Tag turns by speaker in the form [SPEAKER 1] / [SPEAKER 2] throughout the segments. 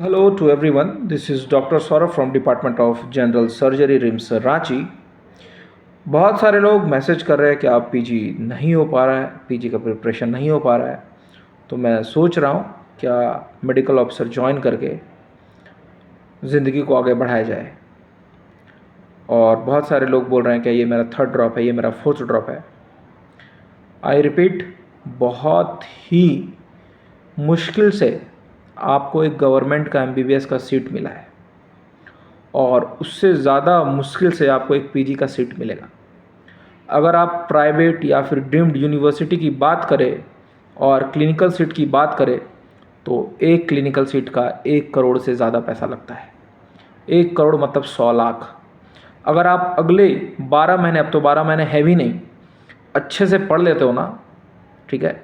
[SPEAKER 1] Hello to everyone. This is Dr. Saurabh from Department of General Surgery, RIMS Ranchi. बहुत सारे लोग message कर रहे हैं कि आप पीजी नहीं हो पा रहा है, पीजी का प्रिपरेशन नहीं हो पा रहा है। तो मैं सोच रहा हूँ क्या मेडिकल ऑफिसर ज्वाइन करके ज़िंदगी को आगे बढ़ाया जाए। और बहुत सारे लोग बोल रहे हैं कि ये मेरा थर्ड ड्रॉप है, ये मेरा फोर्थ ड्रॉप है। आई रिपीट, बहुत ही मुश्किल से आपको एक गवर्नमेंट का एमबीबीएस का सीट मिला है और उससे ज़्यादा मुश्किल से आपको एक पीजी का सीट मिलेगा। अगर आप प्राइवेट या फिर डीम्ड यूनिवर्सिटी की बात करें और क्लिनिकल सीट की बात करें तो एक क्लिनिकल सीट का 1 करोड़ से ज़्यादा पैसा लगता है। 1 करोड़ मतलब 100 लाख। अगर आप अगले 12 महीने, अब तो 12 महीने है भी नहीं, अच्छे से पढ़ लेते हो ना, ठीक है,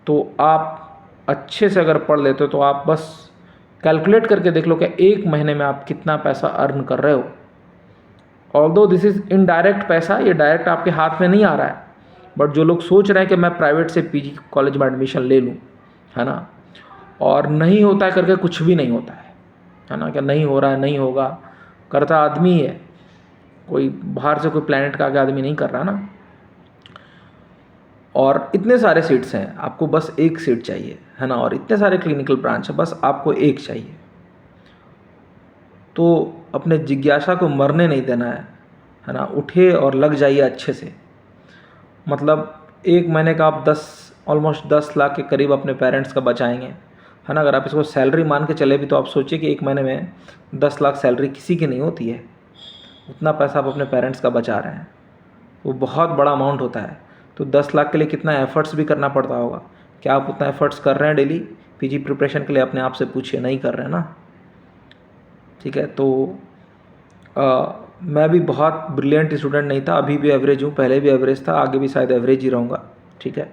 [SPEAKER 1] तो आप अच्छे से अगर पढ़ लेते हो तो आप बस कैलकुलेट करके देख लो कि एक महीने में आप कितना पैसा अर्न कर रहे हो। ऑल्दो दिस इज़ इनडायरेक्ट पैसा, ये डायरेक्ट आपके हाथ में नहीं आ रहा है, बट जो लोग सोच रहे हैं कि मैं प्राइवेट से पीजी कॉलेज में एडमिशन ले लूँ, है ना, और नहीं होता है करके कुछ भी नहीं होता है ना, क्या नहीं हो रहा है, नहीं होगा, करता आदमी ही है, कोई बाहर से कोई प्लैनेट का आगे आदमी नहीं कर रहा ना। और इतने सारे सीट्स हैं, आपको बस एक सीट चाहिए, है ना, और इतने सारे क्लिनिकल ब्रांच है, बस आपको एक चाहिए। तो अपने जिज्ञासा को मरने नहीं देना है ना, उठे और लग जाइए अच्छे से। मतलब एक महीने का आप ऑलमोस्ट 10 लाख के करीब अपने पेरेंट्स का बचाएंगे, है ना। अगर आप इसको सैलरी मान के चले भी तो आप सोचिए कि एक महीने में 10 लाख सैलरी किसी की नहीं होती है। उतना पैसा आप अपने पेरेंट्स का बचा रहे हैं, वो बहुत बड़ा अमाउंट होता है। तो 10 लाख के लिए कितना एफर्ट्स भी करना पड़ता होगा। क्या आप उतना एफर्ट्स कर रहे हैं डेली पीजी प्रिपरेशन के लिए? अपने आप से पूछिए, नहीं कर रहे हैं ना, ठीक है। तो मैं भी बहुत ब्रिलियंट स्टूडेंट नहीं था, अभी भी एवरेज हूँ, पहले भी एवरेज था, आगे भी शायद एवरेज ही रहूँगा, ठीक है।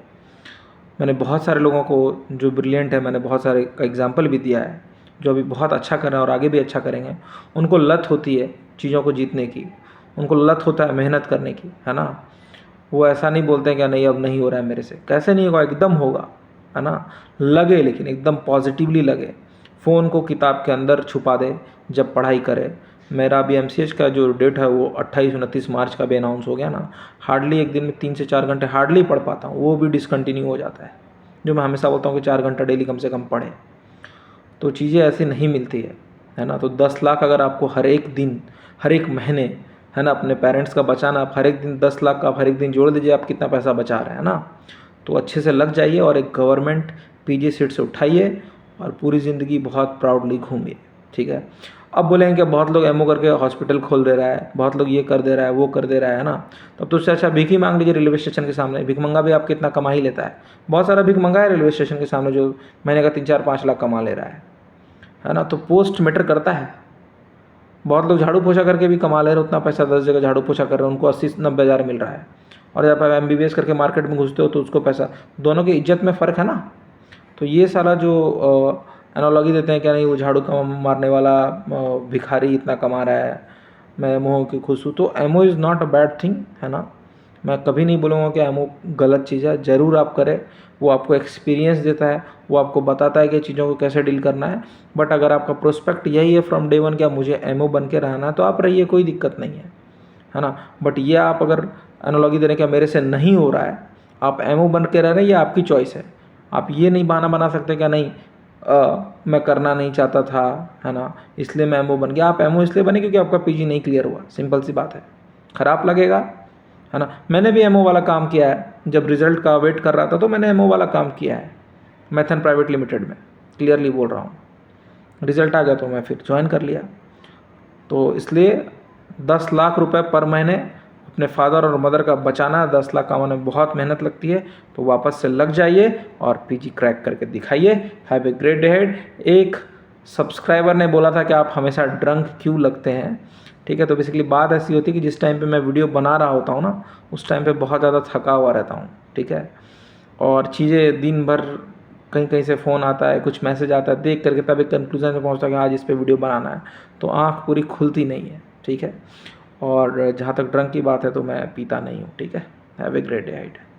[SPEAKER 1] मैंने बहुत सारे लोगों को जो ब्रिलियंट है, मैंने बहुत सारे का एग्जाम्पल भी दिया है, जो अभी बहुत अच्छा कर रहे हैं और आगे भी अच्छा करेंगे। उनको लत होती है चीज़ों को जीतने की, उनको लत होता है मेहनत करने की, है ना। वो ऐसा नहीं बोलते हैं कि नहीं अब नहीं हो रहा है मेरे से, कैसे नहीं होगा, एकदम होगा, है ना। लगे, लेकिन एकदम पॉजिटिवली लगे। फ़ोन को किताब के अंदर छुपा दे जब पढ़ाई करे। मेरा अभी एमसीएच का जो डेट है वो 28-29 मार्च का भी अनाउंस हो गया ना। हार्डली एक दिन में 3 से 4 घंटे हार्डली पढ़ पाता हूँ, वो भी डिसकंटिन्यू हो जाता है। जो मैं हमेशा बोलता हूँ कि 4 घंटा डेली कम से कम पढ़े। तो चीज़ें ऐसी नहीं मिलती है ना। तो 10 लाख अगर आपको हर एक दिन, हर एक महीने, है ना, अपने पेरेंट्स का बचाना, आप हर एक दिन 10 लाख का आप हर एक दिन जोड़ दीजिए, आप कितना पैसा बचा रहे हैं ना। तो अच्छे से लग जाइए और एक गवर्नमेंट पीजी सीट से उठाइए और पूरी ज़िंदगी बहुत प्राउडली घूमिए, ठीक है। अब बोलेंगे कि बहुत लोग एमओ करके हॉस्पिटल खोल दे रहा है, बहुत लोग ये कर दे रहा है, वो कर दे रहा है ना। तब तो उससे अच्छा भीख ही मांग लीजिए रेलवे स्टेशन के सामने। भीख मंगा भी आप कितना कमा ही लेता है। बहुत सारा भीख मंगा है रेलवे स्टेशन के सामने जो महीने का 3-4-5 लाख कमा ले रहा है ना। तो पोस्ट मैटर करता है। बहुत लोग झाड़ू पोछा करके भी कमा ले रहे हैं उतना पैसा, 10 जगह झाड़ू पोछा कर रहे हैं, उनको 80-90 हज़ार मिल रहा है। और जब आप एमबीबीएस करके मार्केट में घुसते हो तो उसको पैसा, दोनों की इज्जत में फ़र्क है ना। तो ये सारा जो एनालॉजी देते हैं, क्या नहीं वो झाड़ू का मारने वाला भिखारी इतना कमा रहा है, मैं एमओ की खुश हूँ। तो emo is not a bad thing, है ना। मैं कभी नहीं बोलूँगा कि एमओ गलत चीज़ है, ज़रूर आप करें। वो आपको एक्सपीरियंस देता है, वो आपको बताता है कि चीज़ों को कैसे डील करना है। बट अगर आपका प्रोस्पेक्ट यही है फ्रॉम डे वन, क्या मुझे एमओ बन के रहना है, तो आप रहिए, कोई दिक्कत नहीं है ना। बट ये आप अगर एनालॉजी दे रहे हैं कि मेरे से नहीं हो रहा है, आप एमओ बन के रह रहे हैं, ये आपकी चॉइस है। आप ये नहीं बहाना बना सकते क्या नहीं मैं करना नहीं चाहता था, है ना, इसलिए मैं एमओ बन गया। आप एमओ इसलिए बने क्योंकि आपका पीजी नहीं क्लियर हुआ, सिंपल सी बात है। ख़राब लगेगा, है ना। मैंने भी एमओ वाला काम किया है, जब रिज़ल्ट का वेट कर रहा था तो मैंने एमओ वाला काम किया है मैथन प्राइवेट लिमिटेड में, क्लियरली बोल रहा हूँ। रिज़ल्ट आ गया तो मैं फिर ज्वाइन कर लिया। तो इसलिए 10 लाख रुपए पर महीने अपने फादर और मदर का बचाना, 10 लाख कमाने में बहुत मेहनत लगती है। तो वापस से लग जाइए और पीजी क्रैक करके दिखाइए। Have a great day head. एक सब्सक्राइबर ने बोला था कि आप हमेशा ड्रंक क्यों लगते हैं, ठीक है। तो बेसिकली बात ऐसी होती है कि जिस टाइम पे मैं वीडियो बना रहा होता हूँ ना, उस टाइम पे बहुत ज़्यादा थका हुआ रहता हूँ, ठीक है। और चीज़ें दिन भर कहीं कहीं से फ़ोन आता है, कुछ मैसेज आता है, देख करके तब एक कंक्लूजन में पहुँचता है कि आज इस पे वीडियो बनाना है, तो आँख पूरी खुलती नहीं है, ठीक है। और जहाँ तक ड्रंक की बात है तो मैं पीता नहीं हूँ, ठीक है। Have a great day.